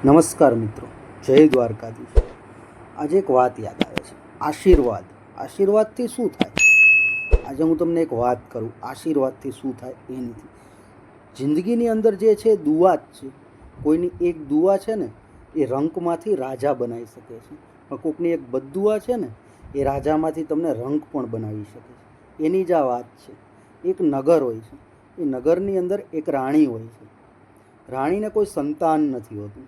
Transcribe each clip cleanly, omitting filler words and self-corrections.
નમસ્કાર મિત્રો, જય દ્વારકાધીશ. આજે એક વાત યાદ આવે છે, આશીર્વાદથી શું થાય. આજે હું તમને એક વાત કરું, આશીર્વાદથી શું થાય એ નથી. જિંદગીની અંદર જે છે દુઆ જ છે. કોઈની એક દુઆ છે ને એ રંકમાંથી રાજા બનાવી શકે છે, પણ કોઈકની એક બદદુઆ છે ને એ રાજામાંથી તમને રંક પણ બનાવી શકે છે. એની જ આ વાત છે. એક નગર હોય છે, એ નગરની અંદર એક રાણી હોય છે. રાણીને કોઈ સંતાન નથી હોતું.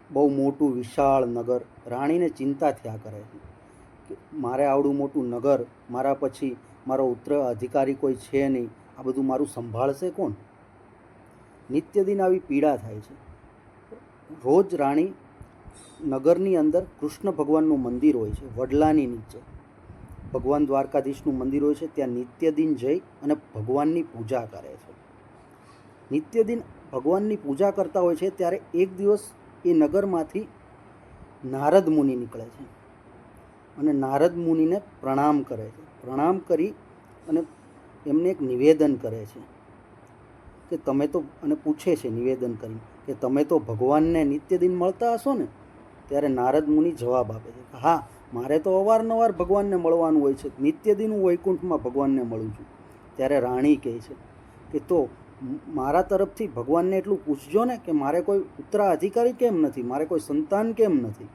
બહુ મોટું વિશાળ નગર. રાણીને ચિંતા થયા કરે છે કે મારે આવડું મોટું નગર, મારા પછી મારો ઉત્તરાધિકારી કોઈ છે નહીં, આ બધું મારું સંભાળશે કોણ? નિત્ય દિન આવી પીડા થાય છે. રોજ રાણી નગરની અંદર કૃષ્ણ ભગવાનનું મંદિર હોય છે, વડલાની નીચે ભગવાન દ્વારકાધીશનું મંદિર હોય છે. ત્યાં નિત્ય દિન જઈ અને ભગવાનની પૂજા કરે છે. નિત્ય દિન ભગવાનની પૂજા કરતા હોય છે ત્યારે એક દિવસ એ નગરમાંથી નારદ મુનિ નીકળે છે અને નારદ મુનિને પ્રણામ કરે છે. પ્રણામ કરી અને એમને એક નિવેદન કરે છે કે તમે તો, અને પૂછે છે નિવેદન કરીને કે તમે તો ભગવાનને નિત્ય દિન મળતા હશો ને? ત્યારે નારદ મુનિ જવાબ આપે છે કે હા, મારે તો અવારનવાર ભગવાનને મળવાનું હોય છે, નિત્ય દિન હું વૈકુંઠમાં ભગવાનને મળું છું. ત્યારે રાણી કહે છે કે તો મારા તરફથી ભગવાનને એટલું પૂછજો ને કે મારે કોઈ ઉત્તરાધિકારી કેમ નથી, મારે કોઈ સંતાન કેમ નથી.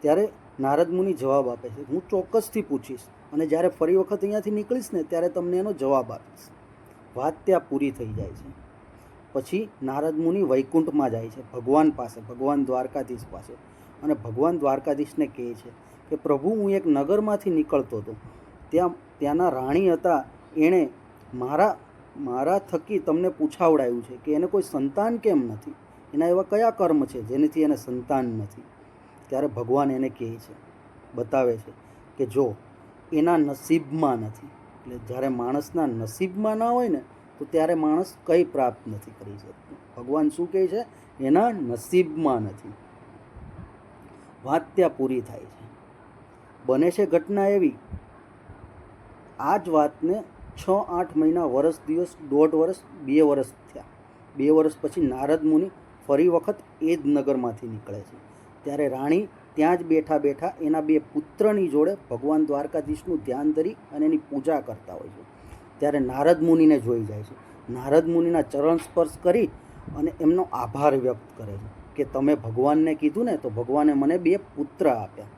ત્યારે નારદ મુનિ જવાબ આપે છે હું ચોક્કસથી પૂછીશ, અને જ્યારે ફરી વખત અહીંયાથી નીકળીશ ને ત્યારે તમને એનો જવાબ આપીશ. વાત ત્યાં પૂરી થઈ જાય છે. પછી નારદ મુનિ વૈકુંઠમાં જાય છે, ભગવાન પાસે, ભગવાન દ્વારકાધીશ પાસે, અને ભગવાન દ્વારકાધીશને કહે છે કે પ્રભુ, હું એક નગરમાંથી નીકળતો હતો, ત્યાંના રાણી હતા, એણે મારા થકી તમને પૂછાવડાયું છે કે એને કોઈ સંતાન કેમ નથી, એના એવા કયા કર્મ છે જેનાથી એને સંતાન નથી. ત્યારે ભગવાન એને કહે છે, બતાવે છે કે જો એના નસીબમાં નથી. એટલે જ્યારે માણસના નસીબમાં ના હોય ને તો ત્યારે માણસ કંઈ પ્રાપ્ત નથી કરી શકતું. ભગવાન શું કહે છે? એના નસીબમાં નથી. વાત ત્યાં પૂરી થાય છે. બને છે ઘટના એવી, આ જ વાતને 6-8 મહિના, વર્ષ દિવસ, 1.5 વર્ષ, 2 વર્ષ થયા. 2 વર્ષ પછી નારદ મુનિ ફરી વખત એ જ નગરમાંથી નીકળે છે. ત્યારે રાણી ત્યાં જ બેઠા બેઠા એના 2 પુત્રની જોડે ભગવાન દ્વારકાધીશનું ધ્યાન ધરી અને એની પૂજા કરતા હોય છે. ત્યારે નારદ મુનિને જોઈ જાય છે. નારદ મુનિના ચરણ સ્પર્શ કરી અને એમનો આભાર વ્યક્ત કરે છે કે તમે ભગવાનને કીધું ને તો ભગવાને મને 2 પુત્ર આપ્યા.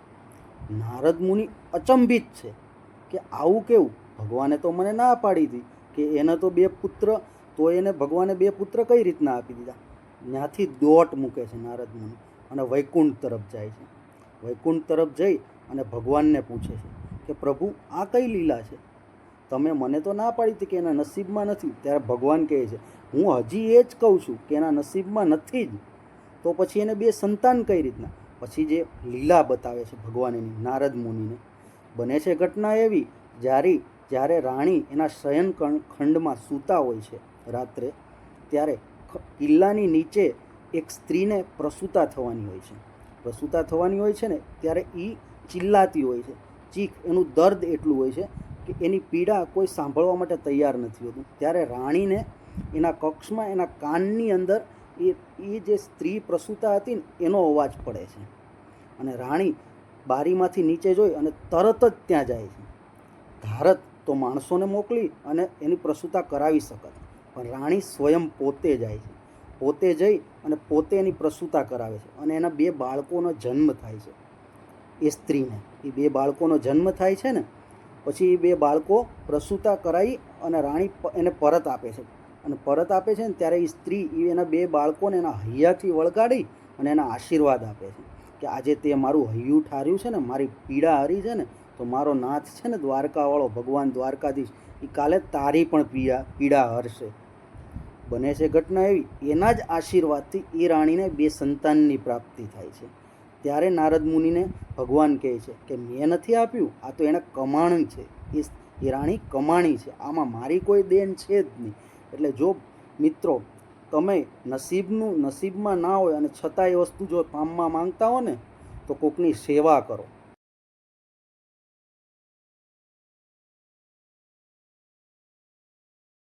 નારદ મુનિ અચંબિત છે કે આવું કેવું? ભગવાને તો મને ના પાડી હતી કે એને તો 2 પુત્ર, તો એને ભગવાને 2 પુત્ર કઈ રીતના આપી દીધા? ત્યાંથી દોટ મૂકે છે નારદ મુનિ અને વૈકુંઠ તરફ જાય છે. વૈકુંઠ તરફ જઈ અને ભગવાનને પૂછે છે કે પ્રભુ, આ કઈ લીલા છે? તમે મને તો ના પાડી હતી કે એના નસીબમાં નથી. ત્યારે ભગવાન કહે છે હું હજી એ જ કહું છું કે એના નસીબમાં નથી જ, તો પછી એને 2 સંતાન કઈ રીતના? પછી જે લીલા બતાવે છે ભગવાન એની નારદ મુનિને. બને છે ઘટના એવી, જ્યારે રાણી એના શયન ખંડમાં સૂતા હોય છે રાત્રે, ત્યારે કિલ્લાની નીચે એક સ્ત્રીને પ્રસૂતા થવાની હોય છે. પ્રસૂતા થવાની હોય છે ને ત્યારે એ ચિલ્લાતી હોય છે. ચીખ, એનું દર્દ એટલું હોય છે કે એની પીડા કોઈ સાંભળવા માટે તૈયાર નથી હોતું. ત્યારે રાણીને એના કક્ષમાં, એના કાનની અંદર એ જે સ્ત્રી પ્રસૂતા હતી ને એનો અવાજ પડે છે. અને રાણી બારીમાંથી નીચે જોઈ અને તરત જ ત્યાં જાય છે. ધારત તો માણસોને મોકલી અને એની પ્રસૂતા કરાવી શકત, પણ રાણી સ્વયં પોતે જાય છે. પોતે જઈ અને પોતે એની પ્રસૂતા કરાવે છે અને એના 2 બાળકોનો જન્મ થાય છે. એ સ્ત્રીને એ 2 બાળકોનો જન્મ થાય છે ને પછી એ 2 બાળકો પ્રસૂતા કરાવી અને રાણી એને પરત આપે છે. અને પરત આપે છે ને ત્યારે એ સ્ત્રી એના 2 બાળકોને એના હૈયાથી વળગાડી અને એના આશીર્વાદ આપે છે કે આજે તે મારું હૈયું ઠાર્યું છે ને, મારી પીડા હરી છે ને, તો મારો નાથ છે ને દ્વારકાવાળો ભગવાન દ્વારકાધીશ, એ કાલે તારી પણ પીડા હરશે. બને છે ઘટના એવી, એના જ આશીર્વાદથી એ રાણીને 2 સંતાનની પ્રાપ્તિ થાય છે. ત્યારે નારદ મુનિને ભગવાન કહે છે કે મેં નથી આપ્યું, આ તો એણે કમાણી છે, એ રાણી કમાણી છે, આમાં મારી કોઈ દેન છે જ નહીં. એટલે જો મિત્રો તમે નસીબમાં ના હોય અને છતાં એ વસ્તુ જો પામવા માંગતા હો ને તો કોકની સેવા કરો.